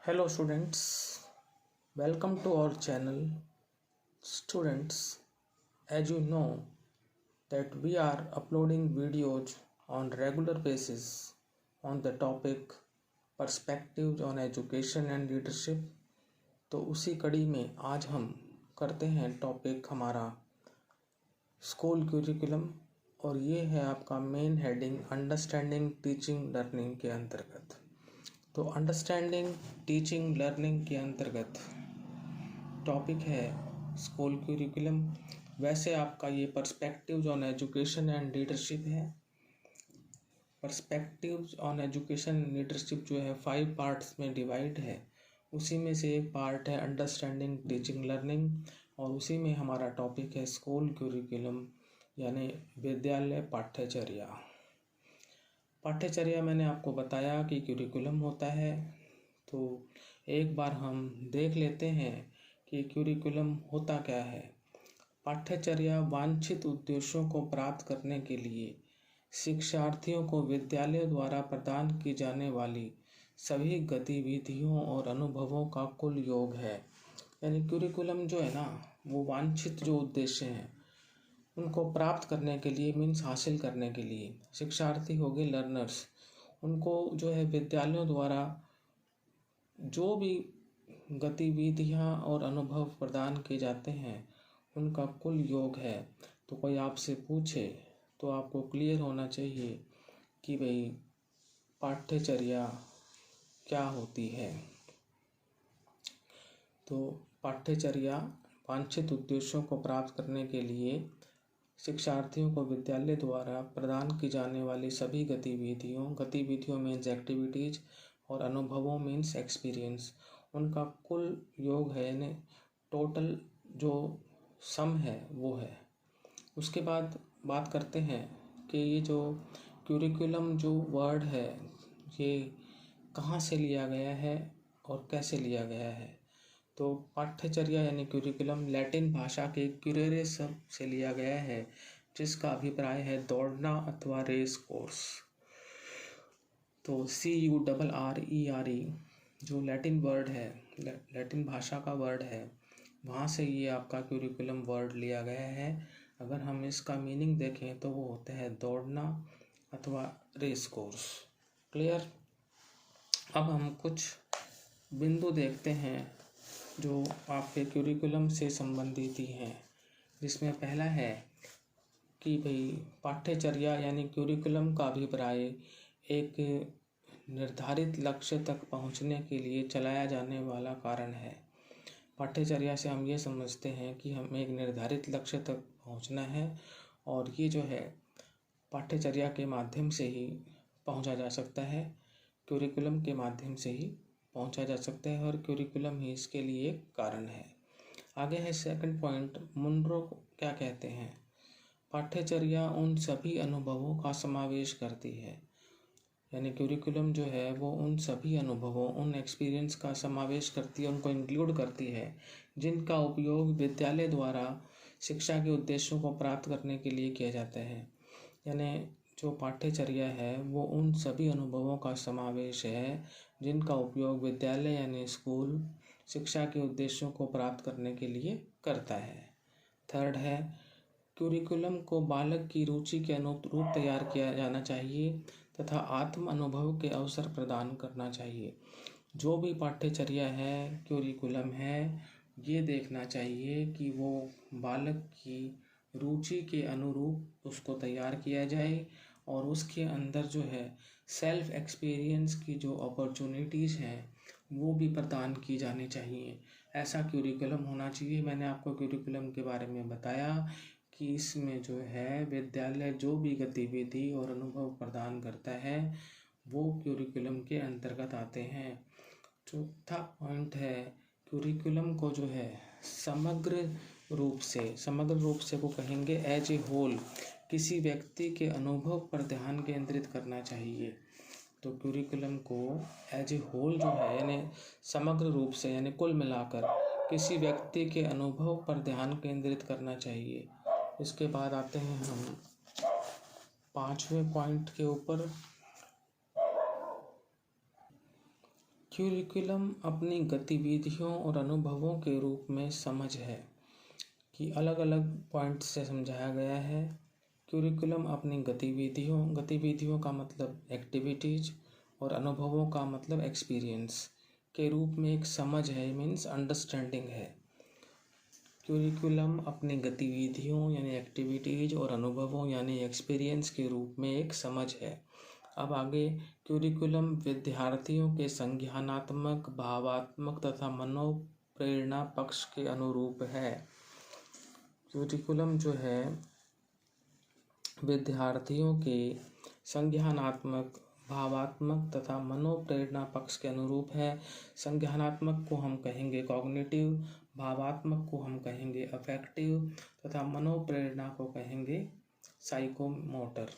Hello students, welcome to our channel. Students, as you know that we are uploading videos on regular basis on the topic perspectives on education and leadership। तो उसी कड़ी में आज हम करते हैं topic हमारा स्कूल क्यूरिकुलम और ये है आपका main heading understanding teaching learning के अंतर्गत। तो अंडरस्टैंडिंग टीचिंग लर्निंग के अंतर्गत टॉपिक है स्कूल क्यूरिकुलम। वैसे आपका ये perspectives on education and leadership है। Perspectives on education and leadership जो है 5 पार्ट्स में डिवाइड है। उसी में से एक पार्ट है अंडरस्टैंडिंग टीचिंग लर्निंग और उसी में हमारा टॉपिक है स्कूल क्यूरिकुलम यानी विद्यालय पाठ्यचर्या। पाठ्यचर्या मैंने आपको बताया कि क्यूरिकुलम होता है। तो एक बार हम देख लेते हैं कि क्यूरिकुलम होता क्या है। पाठ्यचर्या वांछित उद्देश्यों को प्राप्त करने के लिए शिक्षार्थियों को विद्यालय द्वारा प्रदान की जाने वाली सभी गतिविधियों और अनुभवों का कुल योग है। यानी क्यूरिकुलम जो है ना वो वांछित जो उद्देश्य हैं उनको प्राप्त करने के लिए मीन्स हासिल करने के लिए शिक्षार्थी हो गए लर्नर्स, उनको जो है विद्यालयों द्वारा जो भी गतिविधियां और अनुभव प्रदान किए जाते हैं उनका कुल योग है। तो कोई आपसे पूछे तो आपको क्लियर होना चाहिए कि भाई पाठ्यचर्या क्या होती है। तो पाठ्यचर्या वांछित उद्देश्यों को प्राप्त करने के लिए शिक्षार्थियों को विद्यालय द्वारा प्रदान की जाने वाली सभी गतिविधियों मीन्स एक्टिविटीज़ और अनुभवों मीन्स एक्सपीरियंस, उनका कुल योग है यानी टोटल जो सम है वो है। उसके बाद बात करते हैं कि ये जो क्यूरिकुलम जो वर्ड है ये कहाँ से लिया गया है और कैसे लिया गया है। तो पाठ्यचर्या यानी क्यूरिकुलम लैटिन भाषा के क्यूरेरे शब्द से लिया गया है जिसका अभिप्राय है दौड़ना अथवा रेस कोर्स। तो CURRERE जो लैटिन वर्ड है, लैटिन भाषा का वर्ड है, वहाँ से ये आपका क्यूरिकुलम वर्ड लिया गया है। अगर हम इसका मीनिंग देखें तो वो होता है दौड़ना अथवा रेस कोर्स। क्लियर। अब हम कुछ बिंदु देखते हैं जो आपके क्यूरिकुलम से संबंधित ही हैं, जिसमें पहला है कि भाई पाठ्यचर्या यानी क्यूरिकुलम का अभिप्राय एक निर्धारित लक्ष्य तक पहुंचने के लिए चलाया जाने वाला कारण है। पाठ्यचर्या से हम ये समझते हैं कि हमें एक निर्धारित लक्ष्य तक पहुंचना है और ये जो है पाठ्यचर्या के माध्यम से ही पहुंचा जा सकता है, क्यूरिकुलम के माध्यम से ही पहुंचा जा सकता है और क्यूरिकुलम ही इसके लिए एक कारण है। आगे है सेकंड पॉइंट, मुनरो क्या कहते हैं। पाठ्यचर्या उन सभी अनुभवों का समावेश करती है, यानी क्यूरिकुलम जो है वो उन सभी अनुभवों उन एक्सपीरियंस का समावेश करती है, उनको इंक्लूड करती है जिनका उपयोग विद्यालय द्वारा शिक्षा के उद्देश्यों को प्राप्त करने के लिए किया जाता है। यानी जो पाठ्यचर्या है वो उन सभी अनुभवों का समावेश है जिनका उपयोग विद्यालय यानी स्कूल शिक्षा के उद्देश्यों को प्राप्त करने के लिए करता है। थर्ड है क्यूरिकुलम को बालक की रुचि के अनुरूप तैयार किया जाना चाहिए तथा आत्म अनुभव के अवसर प्रदान करना चाहिए। जो भी पाठ्यचर्या है क्यूरिकुलम है ये देखना चाहिए कि वो बालक की रुचि के अनुरूप उसको तैयार किया जाए और उसके अंदर जो है सेल्फ एक्सपीरियंस की जो अपॉर्चुनिटीज़ हैं वो भी प्रदान की जानी चाहिए। ऐसा क्यूरिकुलम होना चाहिए। मैंने आपको क्यूरिकुलम के बारे में बताया कि इसमें जो है विद्यालय जो भी गतिविधि और अनुभव प्रदान करता है वो क्यूरिकुलम के अंतर्गत आते हैं। चौथा पॉइंट है क्यूरिकुलम को जो है समग्र रूप से वो कहेंगे एज ए होल किसी व्यक्ति के अनुभव पर ध्यान केंद्रित करना चाहिए। तो क्यूरिकुलम को एज ए होल जो है यानी समग्र रूप से यानी कुल मिलाकर किसी व्यक्ति के अनुभव पर ध्यान केंद्रित करना चाहिए। इसके बाद आते हैं हम 5वें पॉइंट के ऊपर। क्यूरिकुलम अपनी गतिविधियों और अनुभवों के रूप में समझ है कि अलग अलग पॉइंट से समझाया गया है। क्यूरिकुलम अपनी गतिविधियों का मतलब एक्टिविटीज और अनुभवों का मतलब एक्सपीरियंस के रूप में एक समझ है, मीन्स अंडरस्टैंडिंग है। क्यूरिकुलम अपनी गतिविधियों यानी एक्टिविटीज और अनुभवों यानी एक्सपीरियंस के रूप में एक समझ है। अब आगे, क्यूरिकुलम विद्यार्थियों के संज्ञानात्मक, भावात्मक तथा मनोप्रेरणा पक्ष के अनुरूप है। क्यूरिकुलम जो है विद्यार्थियों के संज्ञानात्मक, भावात्मक तथा मनोप्रेरणा पक्ष के अनुरूप है। संज्ञानात्मक को हम कहेंगे कॉग्निटिव, भावात्मक को हम कहेंगे अफेक्टिव तथा मनोप्रेरणा को कहेंगे साइकोमोटर।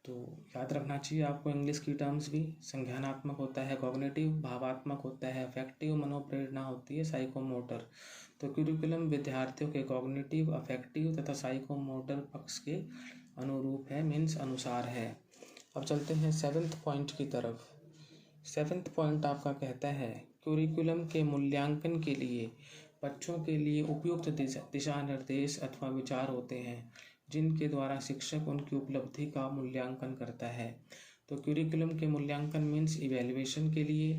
तो याद रखना चाहिए आपको इंग्लिश की टर्म्स भी। संज्ञानात्मक होता है कॉग्निटिव, भावात्मक होता है अफेक्टिव, मनोप्रेरणा होती है साइकोमोटर। तो क्यूरिकुलम विद्यार्थियों के कॉग्निटिव, अफेक्टिव तथा साइकोमोटर पक्ष के अनुरूप है, मीन्स अनुसार है। अब चलते हैं 7th पॉइंट की तरफ। 7th पॉइंट आपका कहता है क्यूरिकुलम के मूल्यांकन के लिए बच्चों के लिए उपयुक्त दिशा निर्देश अथवा विचार होते हैं जिनके द्वारा शिक्षक उनकी उपलब्धि का मूल्यांकन करता है। तो क्यूरिकुलम के मूल्यांकन मीन्स इवैल्यूएशन के लिए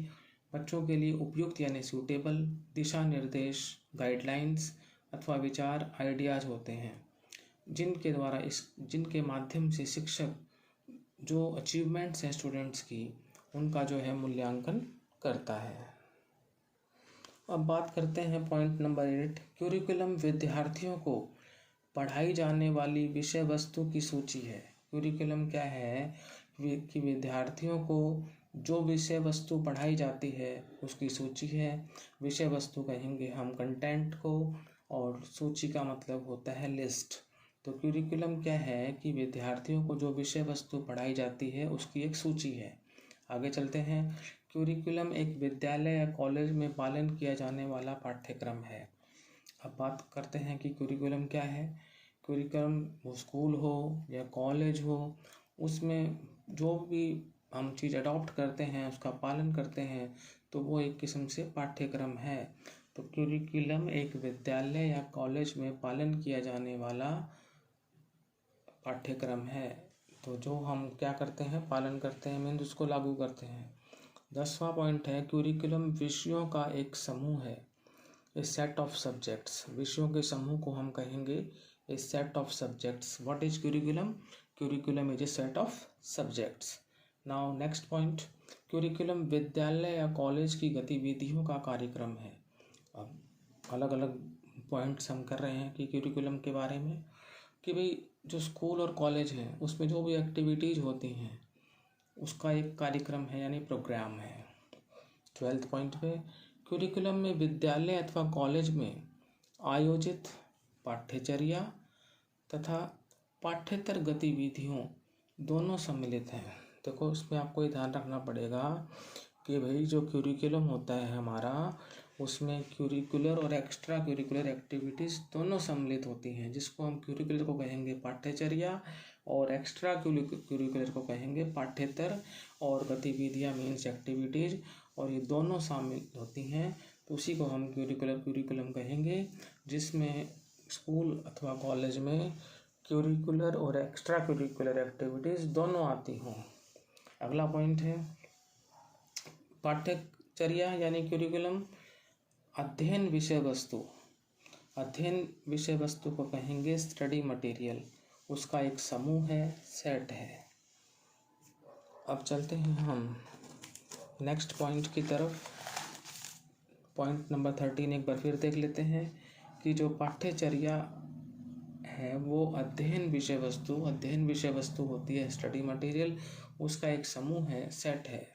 बच्चों के लिए उपयुक्त यानी सूटेबल दिशा निर्देश, गाइडलाइंस अथवा विचार, आइडियाज होते हैं जिनके माध्यम से शिक्षक जो अचीवमेंट्स हैं स्टूडेंट्स की उनका जो है मूल्यांकन करता है। अब बात करते हैं पॉइंट नंबर 8। क्यूरिकुलम विद्यार्थियों को पढ़ाई जाने वाली विषय वस्तु की सूची है। क्यूरिकुलम क्या है कि विद्यार्थियों को जो विषय वस्तु पढ़ाई जाती है उसकी सूची है। विषय वस्तु कहेंगे हम कंटेंट को और सूची का मतलब होता है लिस्ट। तो क्यूरिकुलम क्या है कि विद्यार्थियों को जो विषय वस्तु पढ़ाई जाती है उसकी एक सूची है। आगे चलते हैं। क्यूरिकुलम एक विद्यालय या कॉलेज में पालन किया जाने वाला पाठ्यक्रम है। अब बात करते हैं कि क्यूरिकुलम क्या है। क्यूरिकुलम वो स्कूल हो या कॉलेज हो, उसमें जो भी हम चीज़ अडॉप्ट करते हैं उसका पालन करते हैं तो वो एक किस्म से पाठ्यक्रम है। तो क्यूरिकुलम एक विद्यालय या कॉलेज में पालन किया जाने वाला पाठ्यक्रम है। तो जो हम क्या करते हैं, पालन करते हैं, मीन्स उसको लागू करते हैं। 10वां पॉइंट है क्यूरिकुलम विषयों का एक समूह है, ए सेट ऑफ सब्जेक्ट्स। विषयों के समूह को हम कहेंगे a set of subjects. What is curriculum? Curriculum is a set of subjects. Now next point, curriculum विद्यालय या कॉलेज की गतिविधियों का कार्यक्रम है। अब अलग अलग पॉइंट्स हम कर रहे हैं कि क्यूरिकुलम के बारे में कि भाई जो स्कूल और कॉलेज है उसमें जो भी एक्टिविटीज़ होती हैं उसका एक कार्यक्रम है यानी प्रोग्राम है। 12th पॉइंट पे क्यूरिकुलम में विद्यालय अथवा कॉलेज में आयोजित पाठ्यचर्या तथा पाठ्येतर गतिविधियों दोनों सम्मिलित हैं। देखो इसमें आपको ये ध्यान रखना पड़ेगा कि भाई जो क्यूरिकुलम होता है हमारा उसमें क्यूरिकुलर और एक्स्ट्रा क्यूरिकुलर एक्टिविटीज़ दोनों सम्मिलित होती हैं, जिसको हम क्यूरिकुलर को कहेंगे पाठ्यचर्या और एक्स्ट्रा क्यूरिकुलर को कहेंगे पाठ्येतर और गतिविधियाँ मीन्स एक्टिविटीज़, और ये दोनों शामिल होती हैं तो उसी को हम क्यूरिकुलम कहेंगे, जिसमें स्कूल अथवा कॉलेज में क्यूरिकुलर और एक्स्ट्रा क्यूरिकुलर एक्टिविटीज़ दोनों आती हों। अगला पॉइंट है पाठ्यचर्या यानी क्यूरिकुलम अध्ययन विषय वस्तु। अध्ययन विषय वस्तु को कहेंगे स्टडी मटेरियल, उसका एक समूह है, सेट है। अब चलते हैं हम नेक्स्ट पॉइंट की तरफ। पॉइंट नंबर 13 एक बार फिर देख लेते हैं कि जो पाठ्यचर्या है वो अध्ययन विषय वस्तु होती है स्टडी मटेरियल, उसका एक समूह है, सेट है।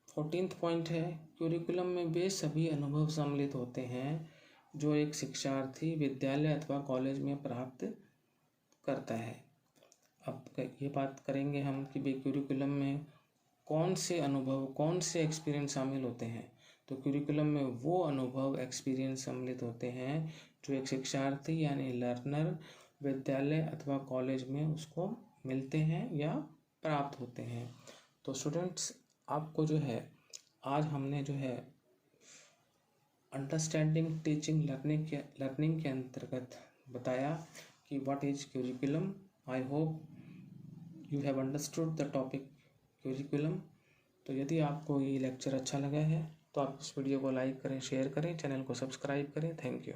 14th पॉइंट है क्यूरिकुलम में वे सभी अनुभव सम्मिलित होते हैं जो एक शिक्षार्थी विद्यालय अथवा कॉलेज में प्राप्त करता है। अब ये बात करेंगे हम कि भाई क्यूरिकुलम में कौन से अनुभव, कौन से एक्सपीरियंस शामिल होते हैं। तो क्यूरिकुलम में वो अनुभव, एक्सपीरियंस सम्मिलित होते हैं जो एक शिक्षार्थी यानी लर्नर विद्यालय अथवा कॉलेज में उसको मिलते हैं या प्राप्त होते हैं। तो स्टूडेंट्स आपको जो है आज हमने जो है अंडरस्टैंडिंग टीचिंग लर्निंग के अंतर्गत बताया कि what is curriculum. I hope you have understood the topic curriculum. तो यदि आपको ये लेक्चर अच्छा लगा है तो आप इस वीडियो को लाइक करें, शेयर करें, चैनल को सब्सक्राइब करें। Thank you.